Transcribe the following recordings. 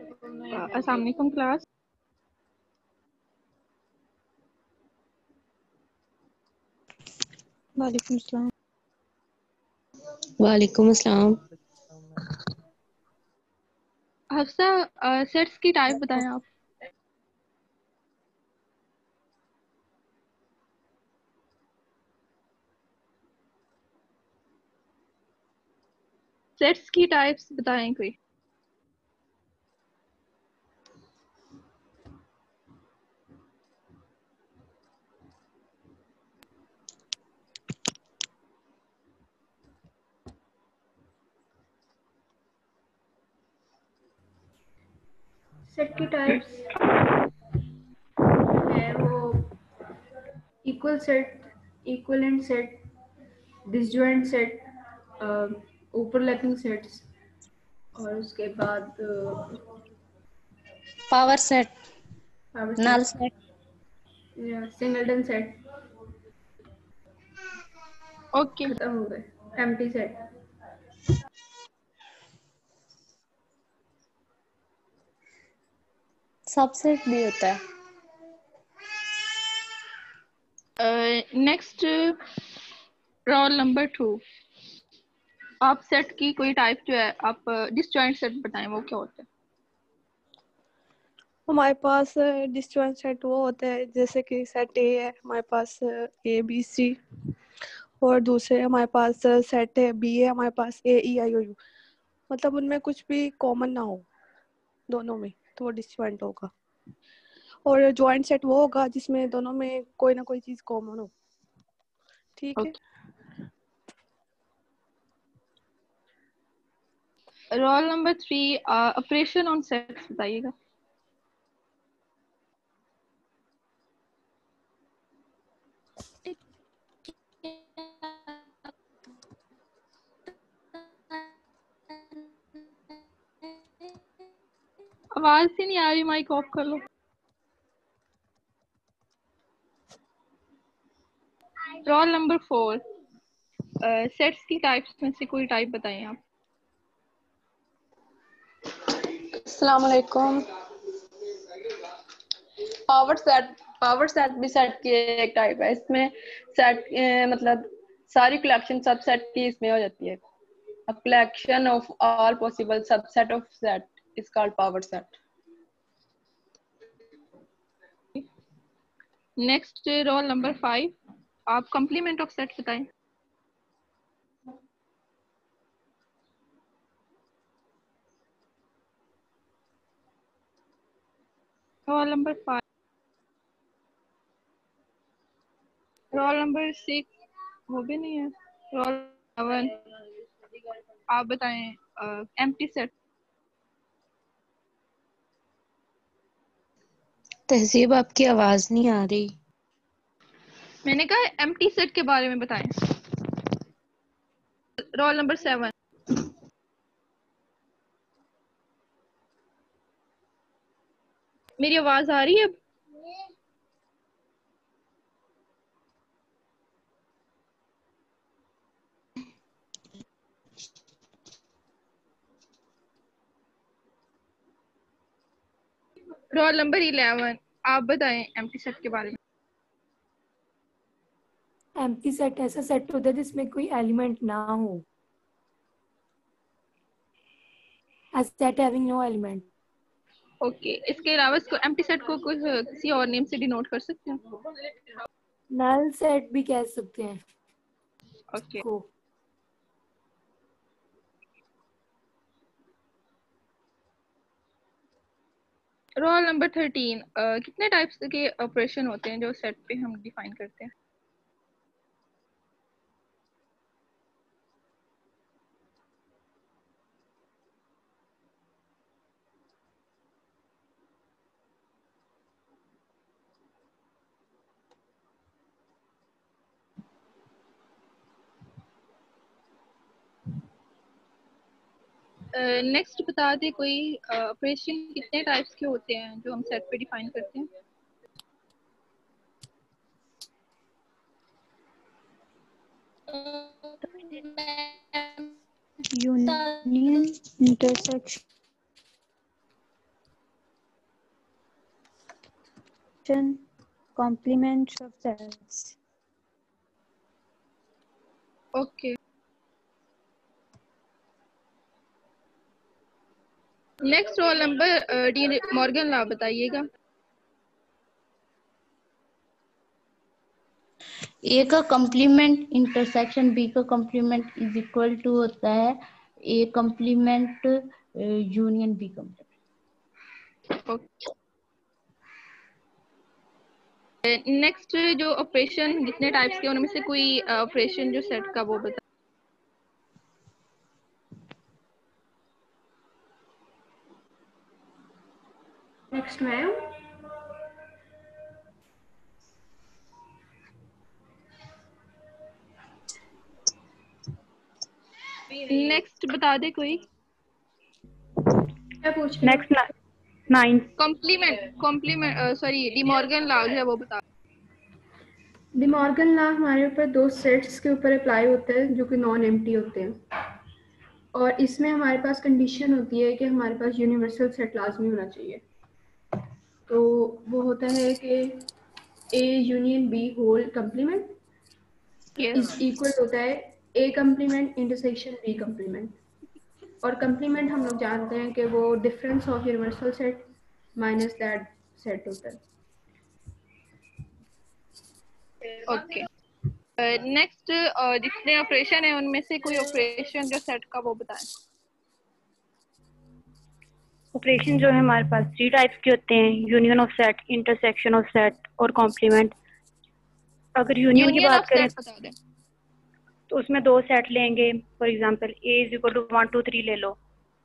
अस्सलाम वालेकुम क्लास। वालेकुम सलाम। वालेकुम अस्सलाम। हफ्सा, सेट्स की टाइप बताएं आप। सेट्स की टाइप्स बताएं कोई। सेट की टाइप्स है वो equal set, equivalent set, disjoint set, overlapping sets, और उसके बाद power set, power null set set. या सिंगलटन सेट। ओके। खत्म हो गए। Empty set. सबसेट भी होता है। Next, roll number 2। आप सेट की कोई टाइप जो है आप डिसजॉइंट सेट बताएं, वो क्या होता है। हमारे पास डिस्जॉइंट सेट वो होता है जैसे कि सेट ए है हमारे पास ए बी सी, और दूसरे हमारे पास सेट है बी है हमारे पास ए ई आई ओ यू, मतलब उनमें कुछ भी कॉमन ना हो दोनों में, तो वो डिस्जॉइंट होगा। और जॉइंट सेट वो होगा जिसमें दोनों में कोई ना कोई चीज कॉमन हो। ठीक है। Roll number 3, operation on sets बताइएगा। आवाज ही नहीं आ रही, माइक ऑफ कर लो। रोल नंबर 4, सेट्स की टाइप्स में से कोई टाइप बताएं आप। अस्सलाम वालेकुम। पावर सेट भी सेट की एक टाइप है। इसमें सेट मतलब सारी कलेक्शन सब सेट की इसमें हो जाती है। A collection of all possible subset of set is called power set. Next, roll number 5, आप कॉम्प्लीमेंट ऑफ सेट बताएं। Roll number 5। रोल नंबर 6 वो भी नहीं है। रोल 7 आप बताएं, एम्प्टी सेट। तहजीब, आपकी आवाज नहीं आ रही। मैंने कहा एम्प्टी सेट के बारे में बताएं। Roll number 7। मेरी आवाज आ रही है अब। रोल नंबर 11 आप बताएं एम्प्टी सेट के बारे में। एम्प्टी सेट ऐसा सेट होता है जिसमें कोई एलिमेंट ना हो। A set having no element. Okay, इसके अलावा इसको एम्प्टी सेट को कुछ किसी और नेम से डिनोट कर सकते हैं। नल सेट भी कह सकते हैं ओके। को। रोल नंबर 13, कितने टाइप्स के ऑपरेशन होते हैं जो सेट पे हम डिफाइन करते हैं। नेक्स्ट बता दे कोई, ऑपरेशन कितने टाइप्स के होते हैं जो हम सेट पे डिफाइन करते हैं। Union, intersection, complements of sets. Okay, next roll number De Morgan law बताइएगा। ए का कम्प्लीमेंट इंटरसेक्शन बी का कम्प्लीमेंट इज इक्वल टू होता है A complement union B complement. Next जो ऑपरेशन जितने टाइप्स के उनमें से कोई ऑपरेशन जो सेट का वो बता। नेक्स्ट मैम, नेक्स्ट बता दे कोई। क्या पूछ रहे हो? Next 9 complement sorry De Morgan law जो है वो बता। डी मॉर्गन लॉ हमारे ऊपर दो सेट्स के ऊपर अप्लाई होता है जो कि नॉन एम्प्टी होते हैं, और इसमें हमारे पास कंडीशन होती है कि हमारे पास यूनिवर्सल सेट लाजमी होना चाहिए। तो वो होता है कि A union B whole complement is equal होता है A complement intersection B complement, और कंप्लीमेंट हम लोग जानते हैं कि वो difference of universal set minus that set होता है। ओके, नेक्स्ट जितने ऑपरेशन है उनमें से कोई ऑपरेशन जो सेट का वो बताएं। ऑपरेशन जो है हमारे पास 3 टाइप्स के होते हैं, union of set, intersection of set और कॉम्प्लीमेंट। अगर यूनियन की बात करें बता दें तो उसमें 2 सेट लेंगे। For example A is equal to 1 2 3 ले लो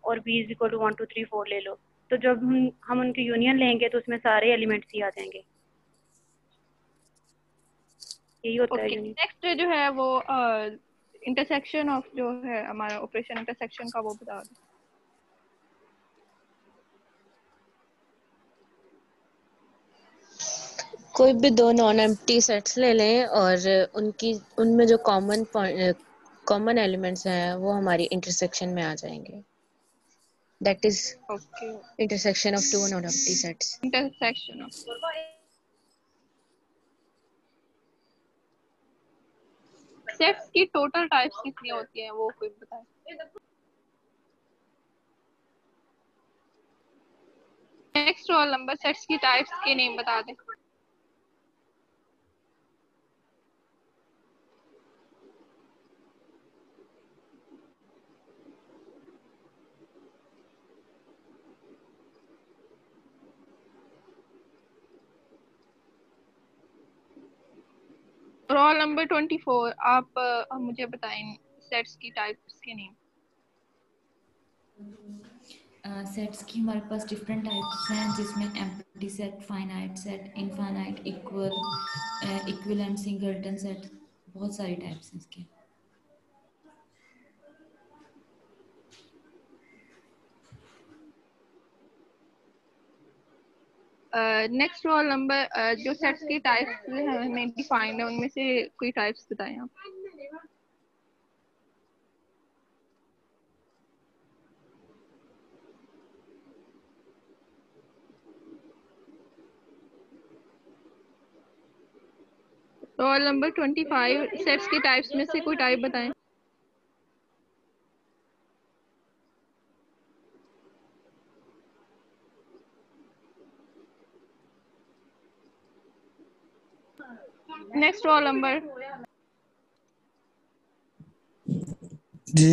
और बी इज इक्वल टू 1 2 3 4 ले लो। तो जब हम उनकी यूनियन लेंगे तो उसमें सारे एलिमेंट्स ही आ जाएंगे। यही होता है यूनियन। नेक्स्ट जो है वो इंटरसेक्शन ऑफ जो है हमारा ऑपरेशन इंटरसेक्शन का वो बता दें। कोई भी दो नॉन एम्प्टी सेट्स ले लें और उनमें जो कॉमन एलिमेंट्स हैं वो हमारी इंटरसेक्शन में आ जाएंगे। That is intersection of two non empty sets. Intersection of sets की टोटल टाइप्स कितनी होती हैं वो कोई बताए। नेक्स्ट रोल नंबर सेट्स की टाइप्स के नेम बता दें। रोल नंबर 24 आप मुझे बताएं सेट्स की टाइप्स के नेम। सेट्स की हमारे पास डिफरेंट टाइप्स हैं जिसमें empty set, finite set, infinite, equivalent, singleton set, बहुत सारी टाइप्स हैं इसके। नेक्स्ट रोल नंबर जो सेट्स की टाइप्स हमें डिफाइंड है उनमें से कोई टाइप्स बताएं आप। रोल नंबर 25 सेट्स की टाइप्स में से कोई टाइप बताएं। नेक्स्ट रोल नंबर जी।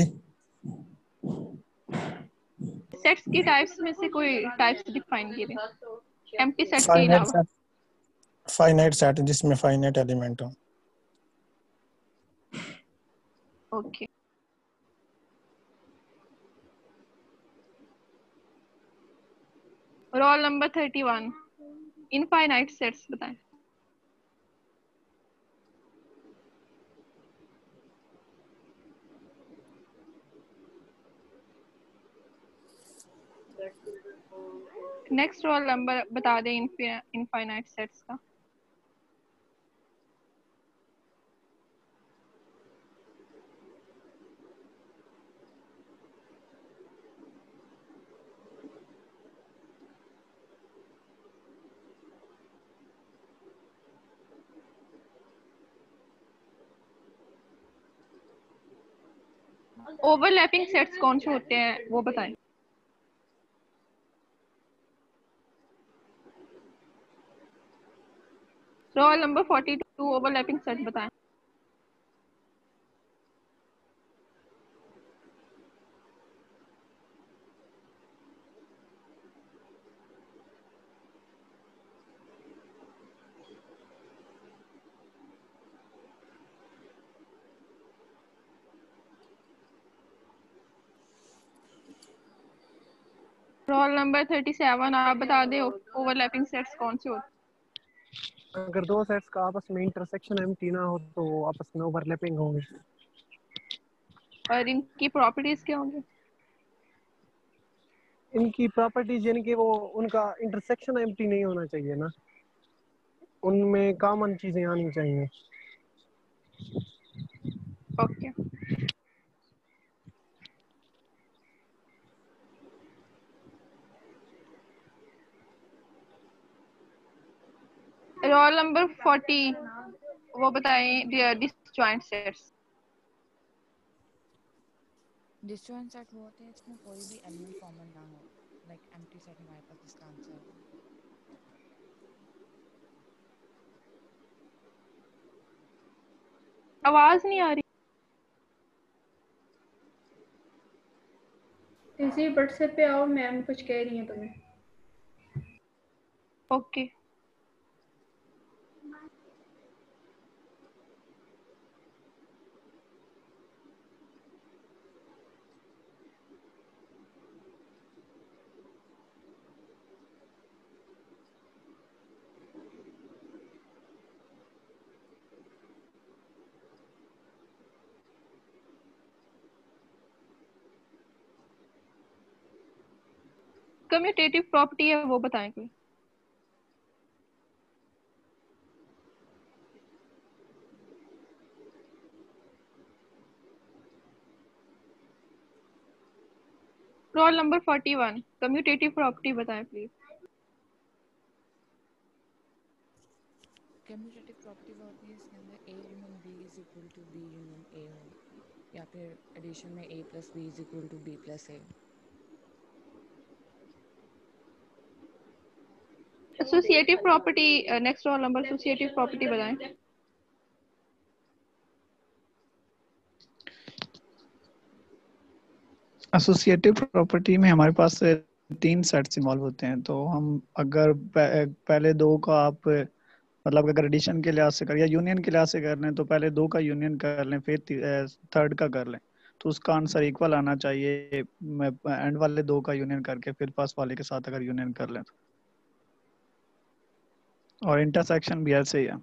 सेट्स की टाइप्स में से कोई टाइप्स डिफाइन कीजिए एम्प्टी सेट के फाइनाइट अलावा। सेट, फाइनाइट सेट जिसमें फाइनाइट एलिमेंट हो। Okay, roll number 31 infinite sets बताएं। नेक्स्ट रोल नंबर बता दें इनफाइनाइट सेट्स का। ओवरलैपिंग सेट्स कौन से होते हैं वो बताएं। रोल नंबर 42 ओवरलैपिंग सेट बताएं। रोल नंबर 37 आप बता दे ओवरलैपिंग सेट्स कौन से होते हैं। अगर दो सेट्स का आपस में इंटरसेक्शन एम्प्टी ना हो तो वो आपस में ओवरलैपिंग होंगे। और इनकी प्रॉपर्टीज क्या होंगी। इनकी प्रॉपर्टीज यानी कि वो उनका इंटरसेक्शन एम्प्टी नहीं होना चाहिए ना, उनमें कॉमन चीजें आनी चाहिए। ओके रोल नंबर 40 वो बताएं डिसजॉइंट सेट्स। डिसजॉइंट सेट वो होते हैं इसमें कोई भी एलिमेंट कॉमन ना हो, लाइक एम्प्टी सेट हमारे पास इसका आंसर है। आवाज नहीं आ रही। इसी व्हाट्सएप पे आओ, मैम कुछ कह रही है तुम्हें। ओके कम्यूटेटिव प्रॉपर्टी है वो बताएं कोई। रोल नंबर 41 कम्यूटेटिव प्रॉपर्टी बताएं प्लीज। कम्यूटेटिव प्रॉपर्टी वो होती है इसके अंदर A union B is equal to B union A हो, या फिर एडिशन में A plus B is equal to B plus A। Associative property next roll number associative property बताएं। एसोसिएटिव प्रॉपर्टी में हमारे पास 3 सेट्स इन्वॉल्व होते हैं, तो हम अगर पहले 2 का आप मतलब अगर एडिशन के लिहाज से कर या यूनियन के लिहाज से कर लें तो पहले 2 का यूनियन कर लें फिर थर्ड का कर लें, तो उसका आंसर इक्वल आना चाहिए। एंड वाले 2 का यूनियन करके फिर फर्स्ट वाले के साथ अगर यूनियन कर लें तो, और इंटरसेक्शन भी ऐसे ही है।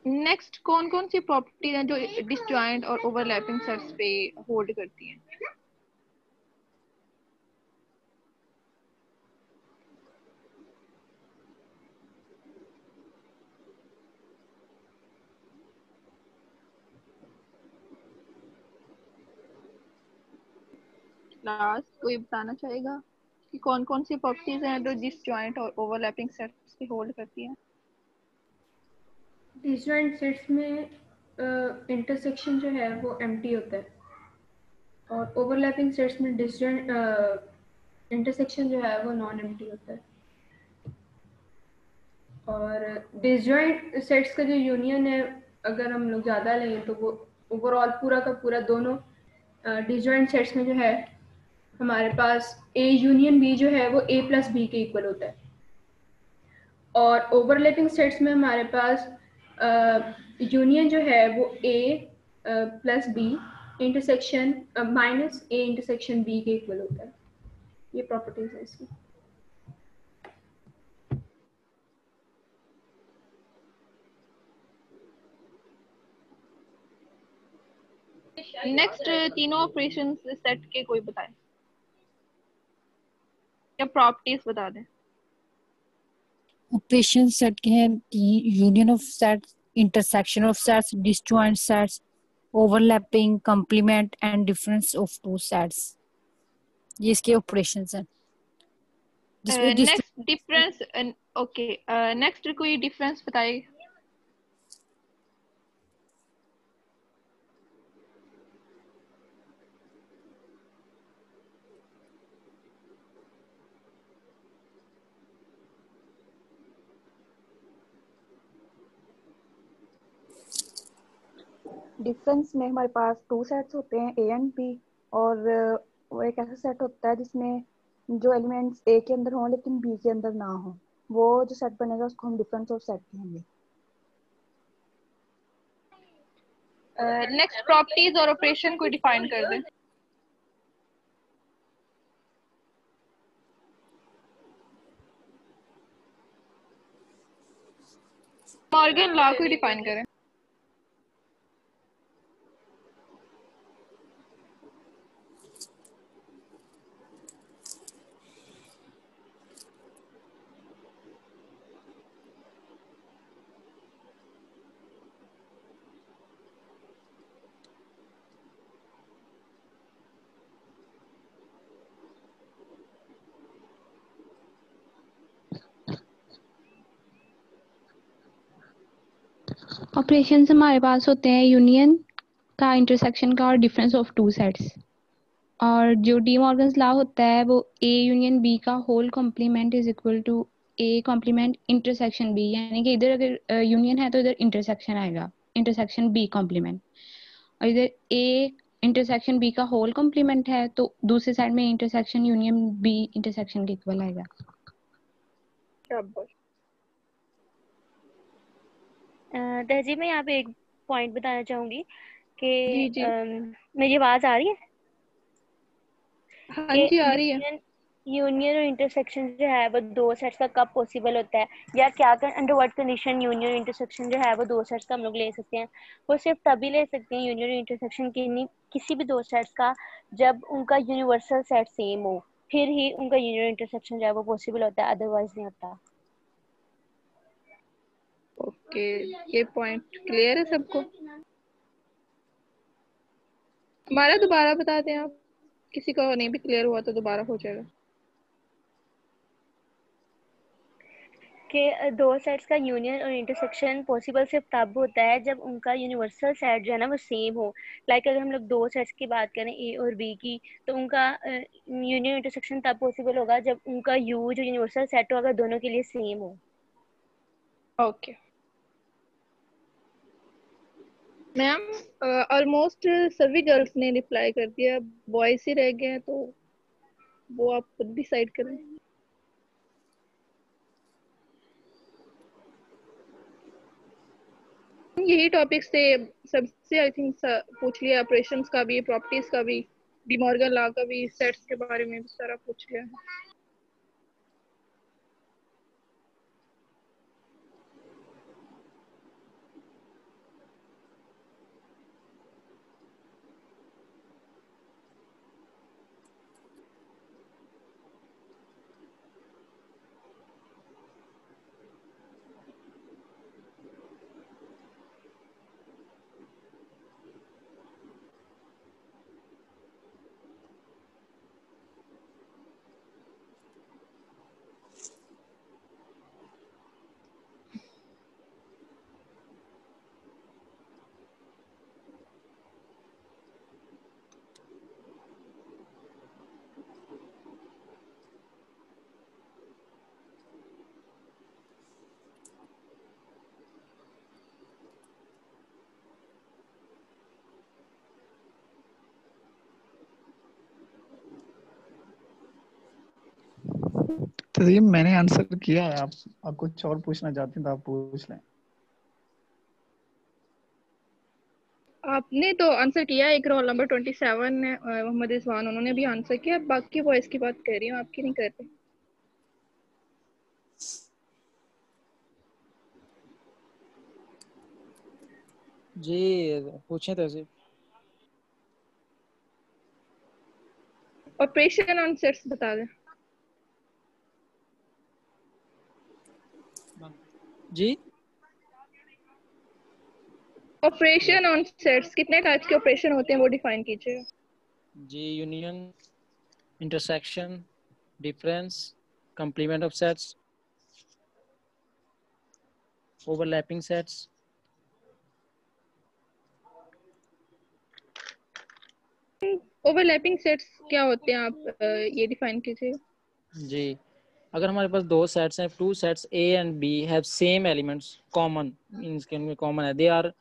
नेक्स्ट कौन कौन सी प्रॉपर्टीज हैं जो डिसजॉइंट और ओवरलैपिंग सेट्स पे होल्ड करती हैं। लास्ट कोई बताना चाहेगा कि कौन कौन सी प्रॉपर्टीज हैं जो डिसजॉइंट और ओवरलैपिंग सेट्स पे होल्ड करती हैं। डिसजॉइंट सेट्स में इंटरसेक्शन जो है वो एम्प्टी होता है, और ओवरलैपिंग सेट्स में डिसजॉइंट इंटरसेक्शन जो है वो नॉन एम्प्टी होता है। और डिसजॉइंट सेट्स का जो यूनियन है अगर हम लोग ज़्यादा लें तो वो ओवरऑल पूरा का पूरा दोनों डिसजॉइंट सेट्स में जो है हमारे पास A यूनियन B जो है वो A प्लस B के इक्वल होता है। और ओवरलैपिंग सेट्स में हमारे पास यूनियन जो है वो A plus B intersection minus A intersection B के इक्वल होता है। ये प्रॉपर्टीज है इसकी। नेक्स्ट तीनों ऑपरेशंस सेट के कोई बताएं या प्रॉपर्टीज बता दें। ऑपरेशन सेट के हैं union of sets, intersection of sets, disjoint sets, overlapping, complement and difference of two sets. ये इसके ऑपरेशंस हैं जिसमें नेक्स्ट डिफरेंस, ओके नेक्स्ट कोई डिफरेंस बताइए। डिफरेंस में हमारे पास 2 सेट्स होते हैं ए एंड बी, और वो एक ऐसा सेट होता है जिसमें जो एलिमेंट्स ए के अंदर हों लेकिन बी के अंदर ना हो, वो जो सेट बनेगा उसको हम डिफरेंस ऑफ सेट कहेंगे। नेक्स्ट प्रॉपर्टीज और ऑपरेशन को डिफाइन कर दें। मॉर्गन लॉ को डिफाइन करें। ऑपरेशंस हमारे पास होते हैं यूनियन का, इंटरसेक्शन का और डिफरेंस ऑफ टू सेट्स। और जो डी मॉर्गन्स लॉ होता है वो ए यूनियन बी का whole complement is equal to A complement intersection B, यानी कि इधर अगर यूनियन है तो इधर इंटरसेक्शन आएगा, इंटरसेक्शन बी कॉम्प्लीमेंट। और इधर ए इंटरसेक्शन बी का होल कॉम्प्लीमेंट है तो दूसरी साइड में इंटरसेक्शन यूनियन बी इंटरसेक्शन के इक्वल आएगा। तहजीब, मैं यहाँ पे एक पॉइंट बताना चाहूंगी कि मेरी आवाज आ रही है? हाँ जी आ रही है। यूनियन और इंटरसेक्शन जो है वो दो सेट्स का कब पॉसिबल होता है, या क्या अंडर व्हाट कंडीशन यूनियन और इंटरसेक्शन जो है वो दो सेट्स का हम लोग ले सकते हैं? वो सिर्फ तभी ले सकते हैं यूनियन और इंटरसेक्शन किसी भी दो सेट्स का जब उनका यूनिवर्सल सेट सेम हो, फिर ही उनका यूनियन और इंटरसेक्शन जो है वो पॉसिबल होता है, अदरवाइज नहीं होता। ओके, ये पॉइंट क्लियर है सबको? हमारा दोबारा बता दें आप, किसी को नहीं भी क्लियर हुआ तो दोबारा हो जाएगा। कि दो सेट्स का यूनियन और इंटरसेक्शन पॉसिबल सिर्फ तब होता है जब उनका यूनिवर्सल सेट जो है ना वो सेम हो। लाइक अगर हम लोग दो सेट्स की बात करें ए और बी की, तो उनका यूनियन इंटरसेक्शन तब पॉसिबल होगा जब उनका यू जो यूनिवर्सल सेट हो अगर दोनों के लिए सेम हो। ओके मैम, ऑलमोस्ट सभी गर्ल्स ने रिप्लाई कर दिया, बॉयज ही रह गए हैं तो वो आप खुद डिसाइड करें। यही टॉपिक्स थे सबसे, आई थिंक पूछ लिया, ऑपरेशंस का भी, प्रॉपर्टीज का भी, डी मॉर्गन लॉ का भी, सेट्स के बारे में भी सारा पूछ लिया है। तो ये मैंने आंसर किया है, आप कुछ और पूछना चाहते हैं तो आप पूछ लें। आपने तो आंसर किया, एक रोल नंबर 27 है मोहम्मद रिजवान, उन्होंने भी आंसर किया। बाकी वॉइस की बात कर रही हूँ, आपकी नहीं कर रही। जी पूछे तहजीब। ऑपरेशन ऑन सेट्स बता दें। जी ऑपरेशन ऑन सेट्स, कितने टाइप्स के ऑपरेशन होते हैं वो डिफाइन कीजिए। जी union intersection, difference, complement of sets, overlapping sets. Overlapping sets क्या होते हैं, आप ये डिफाइन कीजिए। जी, अगर हमारे पास दो सेट्स हैं, two sets A and B have same elements common, means के उनमें कॉमन है, they are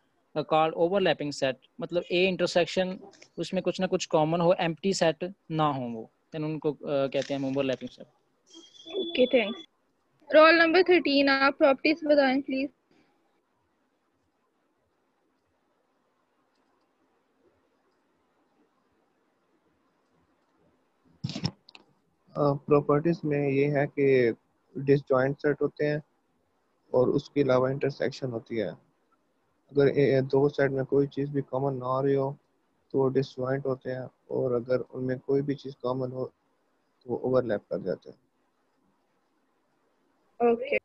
called overlapping set. मतलब ए इंटरसेक्शन उसमें कुछ ना कुछ कॉमन हो, एम्प्टी सेट ना हो वो, देन उनको कहते हैं overlapping set. Okay thanks. Role number 13, आप प्रॉपर्टीज बताएं प्लीज। प्रॉपर्टीज में ये है कि डिसजॉइंट सेट होते हैं और उसके अलावा इंटरसेक्शन होती है। अगर दो सेट में कोई चीज़ भी कॉमन ना आ रही हो तो वो डिसजॉइंट होते हैं, और अगर उनमें कोई भी चीज़ कॉमन हो तो वो ओवरलैप कर जाते हैं। Okay.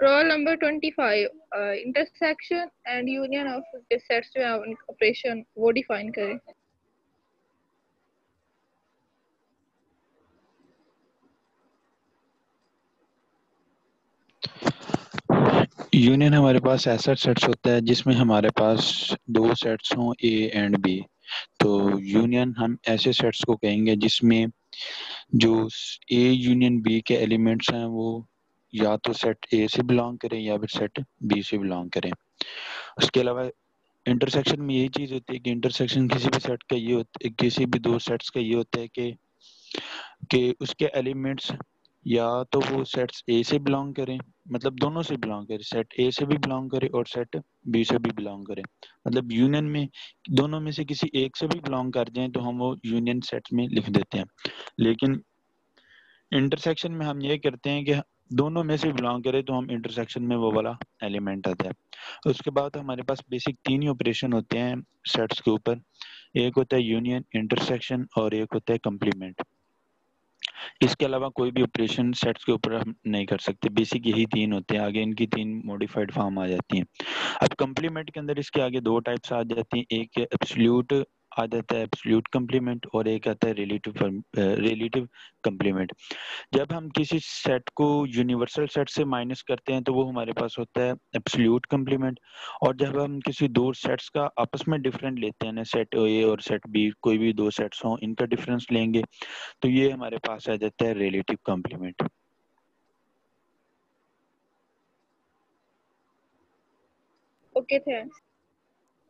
Roll number 25, intersection and union of sets जो है ऑपरेशन वो डिफाइन करें। यूनियन हमारे पास ऐसा सेट्स होता है जिसमें हमारे पास दो सेट्स हों ए एंड बी। तो यूनियन हम ऐसे सेट्स को कहेंगे जिसमें जो ए यूनियन बी के एलिमेंट्स हैं वो या तो सेट ए से बिलोंग करें या फिर सेट बी से बिलोंग करें। उसके अलावा इंटरसेक्शन में यही चीज होती है कि इंटरसेक्शन किसी भी सेट का ये होता है, किसी भी दो सेट्स का ये होता है कि उसके एलिमेंट्स या तो वो सेट्स ए से बिलोंग करें, मतलब दोनों से बिलोंग करें, सेट ए से भी बिलोंग करे और सेट बी से भी बिलोंग करे। मतलब यूनियन में दोनों में से किसी एक से भी बिलोंग कर जाएं तो हम वो यूनियन सेट में लिख देते हैं। लेकिन इंटरसेक्शन में हम ये करते हैं कि दोनों में से बिलोंग करे तो हम इंटरसेक्शन में वो वाला एलिमेंट आता है। उसके बाद हमारे पास बेसिक तीन ही ऑपरेशन होते हैं सेट्स के ऊपर। एक होता है यूनियन, इंटरसेक्शन और एक होता है कंप्लीमेंट। इसके अलावा कोई भी ऑपरेशन सेट्स के ऊपर हम नहीं कर सकते। बेसिक यही तीन होते हैं, आगे इनकी तीन मॉडिफाइड फॉर्म आ जाती हैं। अब कंप्लीमेंट के अंदर इसके आगे दो टाइप्स आ जाती हैं, एक एब्सोल्यूट आ जाता है एब्सोल्यूट कंप्लीमेंट और एक आता है रिलेटिव कंप्लीमेंट। जब हम किसी सेट को यूनिवर्सल सेट से माइनस करते हैं तो वो हमारे पास होता है एब्सोल्यूट कंप्लीमेंट, और जब हम किसी दो सेट्स का आपस में डिफरेंट लेते हैं ना, सेट ए और सेट बी, कोई भी दो सेट्स हों इनका डिफरेंस लेंगे तो ये हमारे पास आ जाता है relative complement. Okay thanks.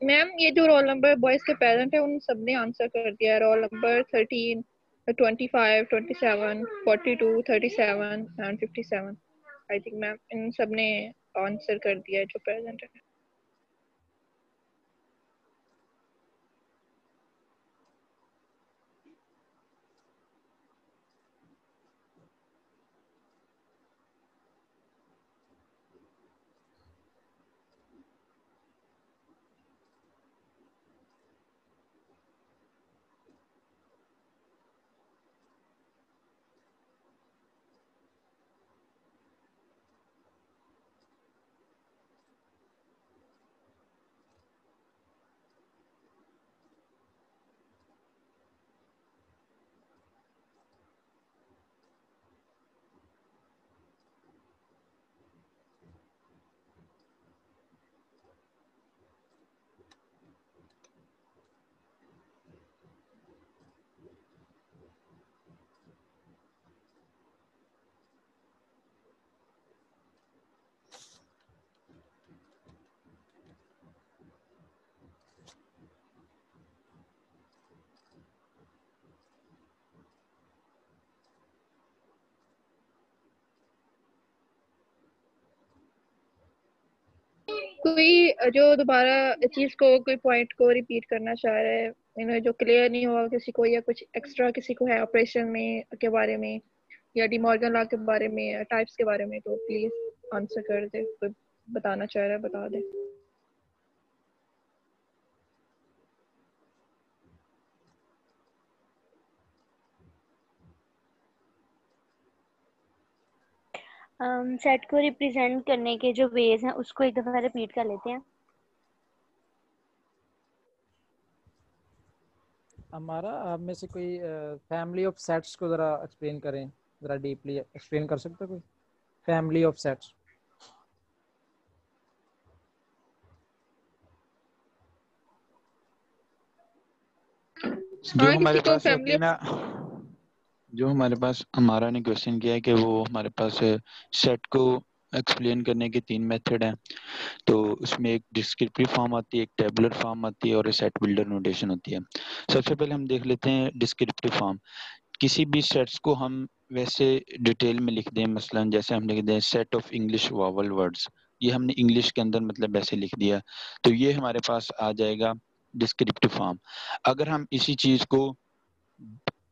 Ma'am ये जो रोल नंबर बॉयज के पेरेंट है उन सब ने आंसर कर दिया है। Roll number 13, 25, 27, 42, 37 and 57। I think ma'am इन सब ने आंसर कर दिया है जो प्रेजेंट है। कोई जो दोबारा चीज को कोई पॉइंट को रिपीट करना चाह रहा है, जो क्लियर नहीं हुआ किसी को, या कुछ एक्स्ट्रा किसी को है ऑपरेशन में के बारे में या डिमॉर्गन लॉ के बारे में, टाइप्स के बारे में, तो प्लीज आंसर कर दे। कोई बताना चाह रहा है बता दे। सेट को रिप्रेजेंट करने के जो वेज हैं उसको एक दफा रिपीट कर लेते हैं। हमारा आप में से कोई फैमिली ऑफ सेट्स को ज़रा एक्सप्लेन करें, ज़रा डीपली एक्सप्लेन कर सकते कोई फैमिली ऑफ सेट्स? जो हमारे पास होती है ना, जो हमारे पास हमारा ने क्वेश्चन किया है कि वो हमारे पास सेट को एक्सप्लेन करने के 3 मेथड हैं। तो उसमें एक डिस्क्रिप्टिव फॉर्म आती है, एक टेबुलर फॉर्म आती है और एक सेट बिल्डर नोटेशन होती है। सबसे पहले हम देख लेते हैं डिस्क्रिप्टिव फॉर्म। किसी भी सेट्स को हम वैसे डिटेल में लिख दें, मसलन जैसे हम लिख दें set of English vowel words, ये हमने इंग्लिश के अंदर मतलब ऐसे लिख दिया, तो ये हमारे पास आ जाएगा डिस्क्रिप्टिव फॉर्म। अगर हम इसी चीज़ को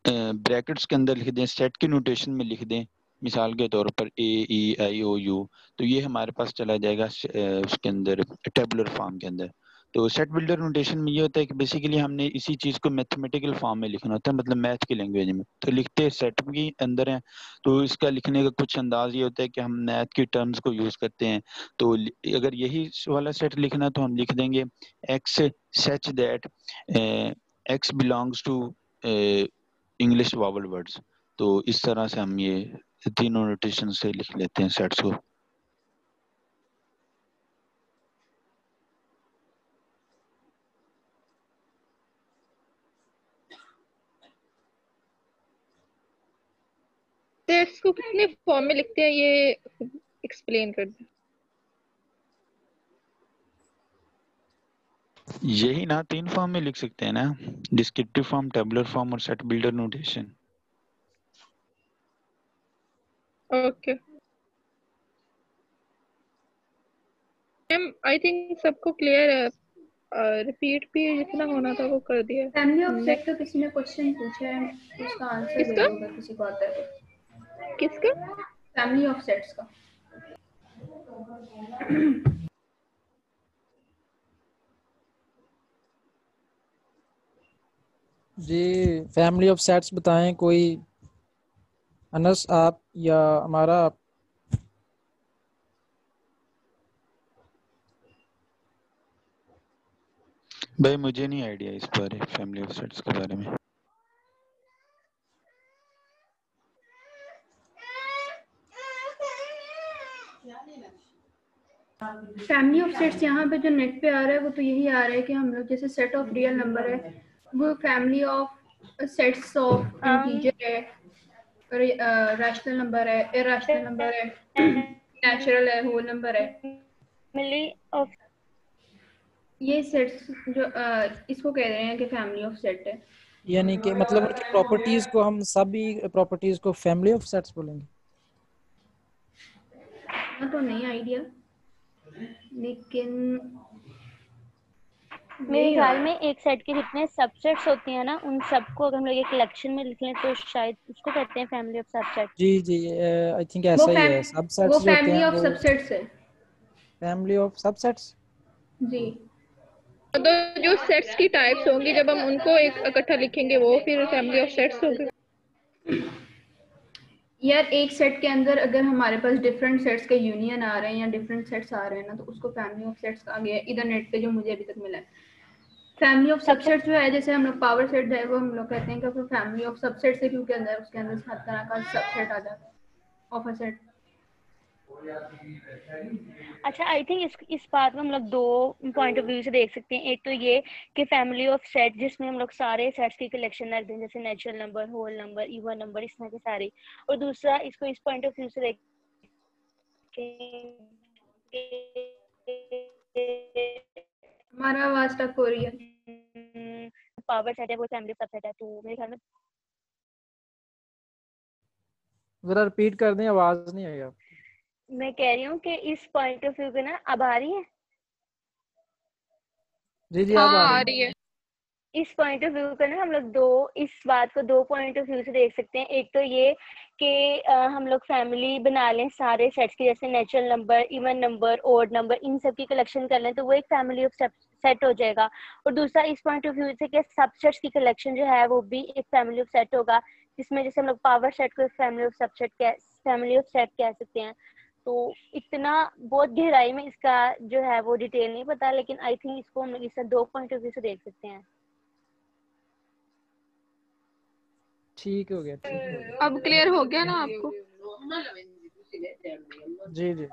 ब्रैकेट्स के अंदर लिख दें, सेट के नोटेशन में लिख दें, मिसाल के तौर पर AEIOU, तो ये हमारे पास चला जाएगा उसके अंदर टेबुलर फॉर्म के अंदर। तो सेट बिल्डर नोटेशन में ये होता है कि बेसिकली हमने इसी चीज़ को मैथमेटिकल फॉर्म में लिखना होता है, मतलब मैथ की लैंग्वेज में। तो लिखते सेट के अंदर हैं, तो इसका लिखने का कुछ अंदाज ये होता है कि हम मैथ की टर्म्स को यूज़ करते हैं। तो अगर यही वाला सेट लिखना तो हम लिख देंगे x such that x belongs to English vowel words. तो इस तरह से हम ये तीनों नोटेशन से लिख लेते हैं सेट्स को। सेट्स को कितने फॉर्म में लिखते हैं ये एक्सप्लेन कर दें। यही ना 3 फॉर्म में लिख सकते हैं ना, डिस्क्रिप्टिव फॉर्म, टेबुलर फॉर्म और set builder notation. Okay ma'am, I think सबको क्लियर है। रिपीट भी जितना होना था वो कर दिया। फैमिली ऑफ सेट का किसी ने क्वेश्चन पूछा है, उसका आंसर दे दो अगर किसी को आता है तो। किसका? फैमिली ऑफ सेट्स का। जी फैमिली ऑफ सेट्स बताएं कोई, अनस आप या हमारा आप? भाई मुझे नहीं आइडिया इस बारे फैमिली ऑफ सेट्स के बारे में। फैमिली ऑफ सेट्स यहाँ पे जो नेट पे आ रहा है वो तो यही आ रहा है कि हम लोग जैसे सेट ऑफ रियल नंबर है वो family of sets of integer है, रैशनल नंबर है, इरैशनल नंबर है, नेचुरल है, होल नंबर है। फैमिली ऑफ ये सेट्स जो इसको कह रहे हैं कि फैमिली ऑफ सेट है, यानी कि मतलब उनकी प्रॉपर्टीज को हम सभी प्रॉपर्टीज को फैमिली ऑफ सेट्स बोलेंगे। तो नहीं आइडिया, लेकिन मेरे ख्याल में एक सेट के जितने सबसेट्स होती हैं ना उन सबको अगर हम लोग एक कलेक्शन में लिख लें तो शायद उसको कहते हैं फैमिली ऑफ सबसेट। जी जी आई थिंक ऐसा ही है। सबसेट्स वो जो होते फैमिली हैं ऑफ सबसेट्स है। फैमिली ऑफ सबसेट्स जी। तो जो सेट्स की टाइप्स होंगी जब हम उनको एक इकट्ठा लिखेंगे वो फिर फैमिली ऑफ सेट्स होगी। यार एक सेट के अंदर अगर हमारे पास डिफरेंट सेट्स के यूनियन आ रहे हैं या डिफरेंट सेट्स आ रहे हैं ना तो उसको फैमिली ऑफ सेट्स आ गया इधर नेट पे जो मुझे अभी तक मिला है। फैमिली ऑफ सबसेट्स जो है जैसे हम लोग पावर सेट है वो हम लोग कहते हैं कि फैमिली ऑफ सबसेट से क्योंकि अंदर उसके अंदर हर तरह का सबसेट आ जाता है ऑफ अ सेट। अच्छा आई थिंक इस बात में हम लोग दो पॉइंट ऑफ व्यू से देख सकते हैं। एक तो ये कि फैमिली ऑफ सेट जिसमें हम लोग सारे सेट्स की कलेक्शन रख दें जैसे natural number, whole number, even number, इस तरह के सारे। और दूसरा इसको इस पॉइंट ऑफ व्यू से देख हमारा आवाज तक हो रही है। पावर सेट है वो फैमिली ऑफ सबसेट है। तो मेरे ख्याल में जरा रिपीट कर दें, आवाज नहीं आई आपकी। मैं कह रही हूँ कि इस पॉइंट ऑफ व्यू पे ना अब आ रही है। जी जी अब आ रही है। इस पॉइंट ऑफ व्यू पे ना हम लोग इस बात को दो पॉइंट ऑफ व्यू से देख सकते हैं। एक तो ये कि हम लोग फैमिली बना लें सारे सेट्स की जैसे natural number, even number, odd number, इन सब की कलेक्शन कर लें तो वो एक फैमिली ऑफ सेट हो जाएगा। और दूसरा इस पॉइंट ऑफ व्यू से कि सबसेट्स की कलेक्शन जो है वो भी एक फैमिली ऑफ सेट होगा जिसमें जैसे हम लोग पावर सेट को फैमिली ऑफ सेट कह सकते हैं। तो इतना बहुत गहराई में इसका जो है वो डिटेल नहीं पता, लेकिन आई थिंक इसको हम लोग इससे 2 पॉइंट ऑफ व्यू से देख सकते हैं। ठीक हो गया, ठीक हो गया। अब क्लियर हो गया ना आपको? जी जी।